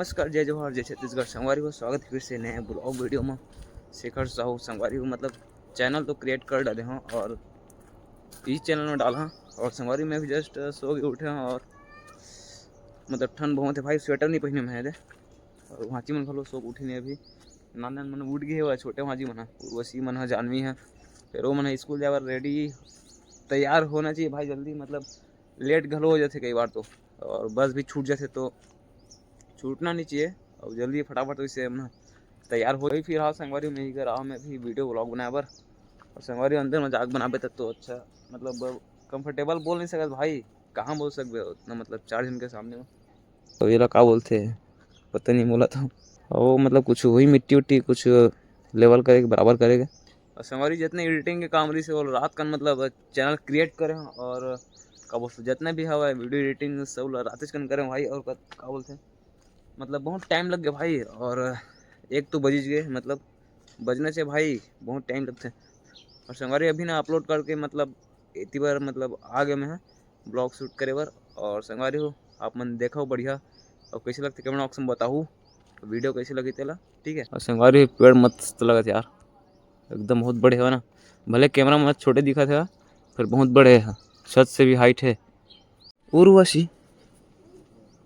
नमस्कार, जय जवाहर, जय छत्तीसगढ़। संगवारी हो स्वागत है फिर से नए ब्लॉग वीडियो में। शेखर साहू संगवारी हो मतलब चैनल तो क्रिएट कर डाले हैं और इस चैनल में डाला। और संगवारी में भी जस्ट सो के उठे हैं और मतलब ठंड बहुत है भाई, स्वेटर नहीं पहने में है दे। और भांची मन भलो सो उठी नहीं अभी, नाना मन उठ गए हुआ, छोटे भांजी मन उर्वशी मन है, जानवी है, फिर वो मन स्कूल जाकर रेडी तैयार होना चाहिए भाई जल्दी, मतलब लेट घलो हो जाते कई बार तो, और बस भी छूट जाते तो छूटना नहीं चाहिए। और जल्दी फटाफट तो इसे अपना तैयार हो गई। फिर हाँ संगवारी में ही कर रहा मैं भी वीडियो ब्लॉग बनाया बर, और संगवारी अंदर मजाक बनाबे तक तो अच्छा मतलब कंफर्टेबल बोल नहीं सकते भाई, कहाँ बोल सकते हो उतना, मतलब 4 जन के सामने में तो ये क्या बोलते हैं पता नहीं बोला था। और मतलब कुछ वही मिट्टी उट्टी कुछ लेवल करेगा बराबर करेगा। और संगवारी जितने एडिटिंग के काम रही से वो रात का मतलब चैनल क्रिएट करें, और क्या बोलते जितने भी हवा वीडियो एडिटिंग सब रात कन करें भाई। और क्या बोलते हैं मतलब बहुत टाइम लग गया भाई, और एक तो बज गए मतलब बजने से भाई बहुत टाइम लगते हैं। और संगवारी अभी ना अपलोड करके मतलब इतनी बार मतलब आ गए मैं है ब्लॉग शूट करे बार। और संगवारी हो आप मन देखो बढ़िया, और कैसे लगते कमेंट बॉक्स में बताऊँ वीडियो कैसी लगी तेला, ठीक है। और संगवारी पेड़ मस्त लगा यार, एकदम बहुत बड़े है ना, भले कैमरा में छोटे दिखा था फिर बहुत बड़े है, छत से भी हाइट है। उर्वशी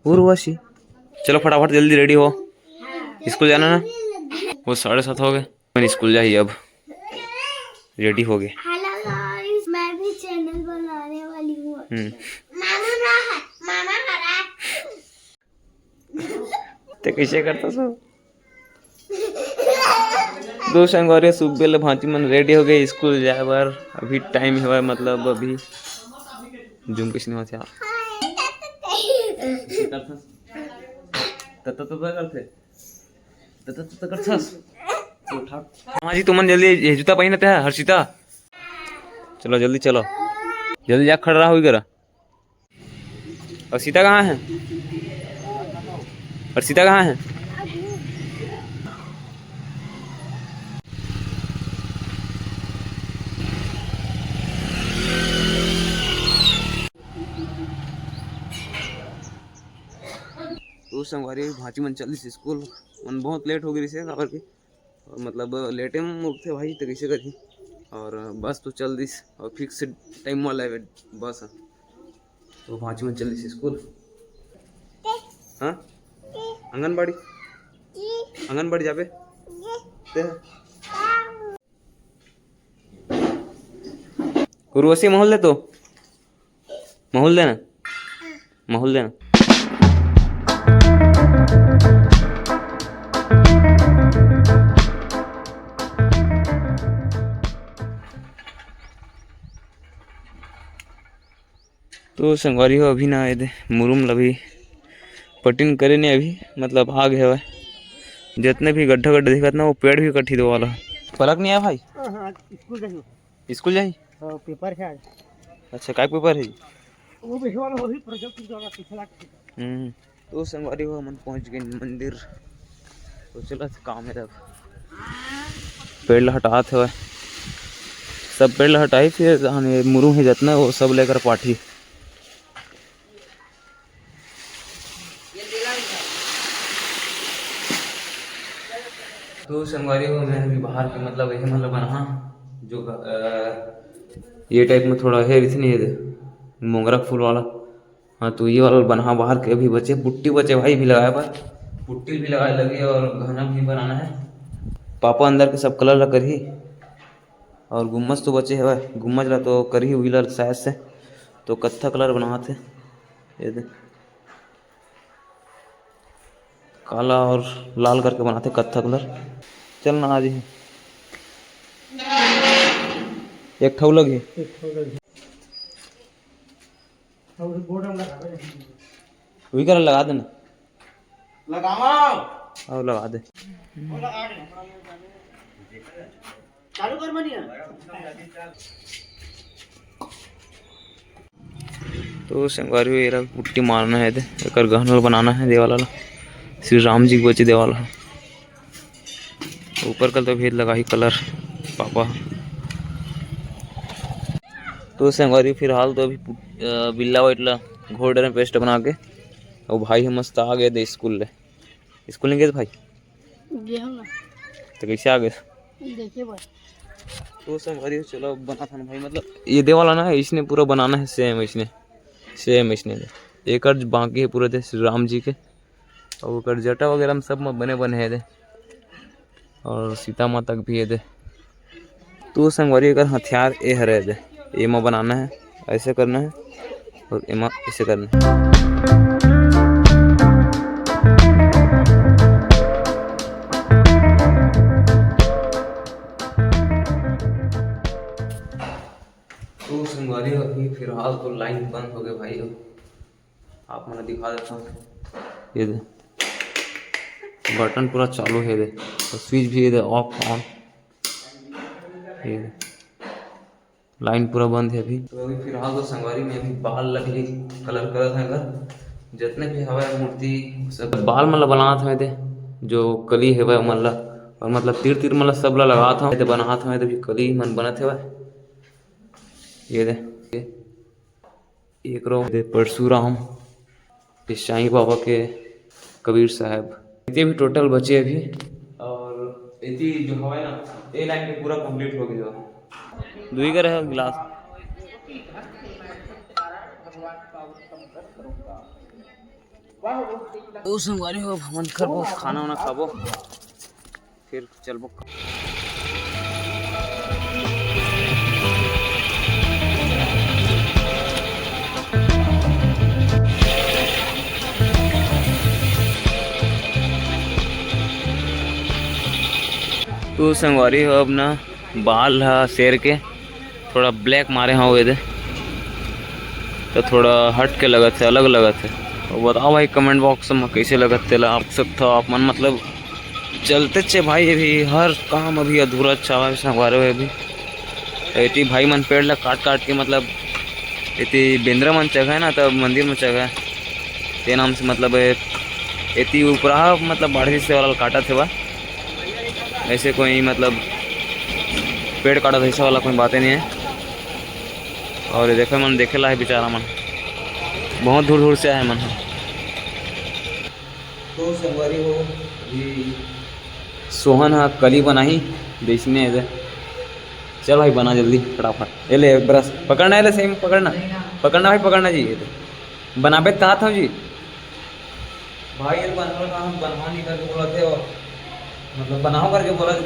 उर्वशी चलो फटाफट जल्दी रेडी हो, स्कूल जाना ना। वो 7:30 हो गए, मैं स्कूल जाइए अब, रेडी हो गए। हेलो गाइस, मैं भी चैनल बनाने वाली हूँ। मामा हरा ते कैसे करता सब दो संगवारी सुबह भांति मन रेडी हो गए स्कूल जाए बार। अभी टाइम हुआ मतलब अभी जूम किस नहीं होता हाँ जी, तुमन जल्दी जूता पहनते हैं हर्षिता, चलो जल्दी चलो, जल्दी जा खड़ा हुई करा। और सीता कहाँ है, और सीता कहाँ है? तो संगवारी भांची मन चल रही स्कूल मन बहुत लेट हो गई से खबर की, और मतलब लेटे में उठते भाई तो कैसे करी। और बस तो चल रही और फिक्स टाइम वाला है बस है। तो भांची में चल रही स्कूल। हाँ आंगनबाड़ी आंगनबाड़ी जाबे उर्वशी माहौल दे, तो माहौल देना, माहौल देना। तो संगवारी हो अभी ना आए थे मुरुम लभी पटिन करे ने अभी मतलब आग है वह। जितने भी गड्ढा गड्ढा दिखत ना वो पेड़ भी कट्ठी दो वाला फलक नहीं आया भाई। स्कूल जाइए, स्कूल जाई पेपर है आज। अच्छा काय पेपर है वो भी वाला वही प्रोजेक्ट जो पिछला। तो संगवारी हो मन पहुंच गए मंदिर, तो चला काम है अब पेड़ हटाते हुए सब पेड़ हटाई, फिर मुरुम है जितना वो सब लेकर पाठी। तो संगवारी हो मैं अभी बाहर के मतलब यही मतलब बना जो ये टाइप में थोड़ा है इतनी है मोगरा फूल वाला। हाँ तो ये वाला बना बाहर के, अभी बचे पुट्टी बचे भाई भी लगाया पर पुट्टी भी लगाए लगी, और घना भी बनाना है पापा अंदर के सब कलर ला कर ही। और गुम्मज तो बचे है भाई, गुम्मज ला तो कर ही व्हीलर शायद से, तो कत्था कलर बनाते ये दे काला और लाल करके बनाते कत्था कलर। चलना आज ही एक ठौ लगी वही कर लगा देना, और लगा दे चालू कर मनिया। तो संगवारी एरा पुट्टी मारना है एक गहनल बनाना है देवाला श्री राम जी को बचे देवाला ऊपर कल तो भेद लगा ही कलर पापा। तो संगवारी फिलहाल तो अभी बिल्ला वाइटला घोड़े में पेस्ट बना के, और भाई हम मस्त आ गए थे स्कूल ले, स्कूल नहीं गए थे भाई? गए हम ना। तो कैसे आ गए? देखिए भाई। तो संगवारी चलो बना था ना भाई, मतलब ये दे वाला ना है, इसने पूरा बनाना है सेम इसने एक अर्ज बाकी है पूरे थे श्री राम जी के, और वो कर जटा वगैरह में सब में बने है दे, और सीता माता के भी है दे। तो संगवारी अगर हथियार ये हरे दे, ये में बनाना है, ऐसे करना है और एमा ऐसे करना है। तो संगवारी अभी फिलहाल तो लाइन बंद हो गए भाई। अब आप मैंने दिखा देता हूँ, ये दे बटन पूरा चालू है दे, तो स्विच भी है दे ऑफ ऑन, ये दे लाइन पूरा बंद है अभी। तो अभी फिलहाल तो संगवारी में अभी बाल लगली कलर करत है, अगर जितने भी हवा मूर्ति सब बाल मतलब बनात है दे, जो कली है वह मतलब, और मतलब तीर तीर मतलब सब ला लगात हूँ बनात हूँ, तो भी कली मन बनत है। ये दे एक रो दे परशुराम, साईं बाबा के, कबीर साहब, इतने भी टोटल बचे अभी। और इतनी जो हवा ना ये लाइन में पूरा कंप्लीट हो गया। दुई का रहे गिलास। ओ संगवारी हो भ्रमण करबो, खाना वाना खाबो, फिर चलबो। तो संगवारी हो अब ना बाल हा शेर के थोड़ा ब्लैक मारे हाँ हुए थे, तो थोड़ा हट के लगत है, अलग लगत है। और बताओ भाई कमेंट बॉक्स में कैसे लगत थे आप सब था आप मन, मतलब चलते चे भाई अभी हर काम अभी अधूरा चावा संगवारे हुए अभी। इतनी भाई मन पेड़ ला काट काट के मतलब इतनी बेंद्रा मन जगह है ना, तब मंदिर में जगह है ते नाम से, मतलब इतनी ऊपरा मतलब बाढ़ी से वाला काटा थे वह, ऐसे कोई मतलब पेड़ काटा था ऐसा वाला कोई बातें नहीं है। और देखे मन देखेला है बेचारा मन, बहुत दूर दूर से आए मन। तो संगवारी हो अभी सोहन हा कली बनाई बेचने है, चल भाई बना जल्दी फटाफट। ये ले ब्रश पकड़ना है, ले सही में पकड़ना, पकड़ना भाई पकड़ना जी। ये बनाबे कहा था जी भाई, ये बनवा नहीं करके बोला थे, और मतलब बनाओ करके बोला था,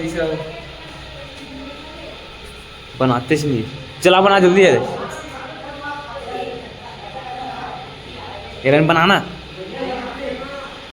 बनाते से नहीं। चला बना जल्दी है, बनाना।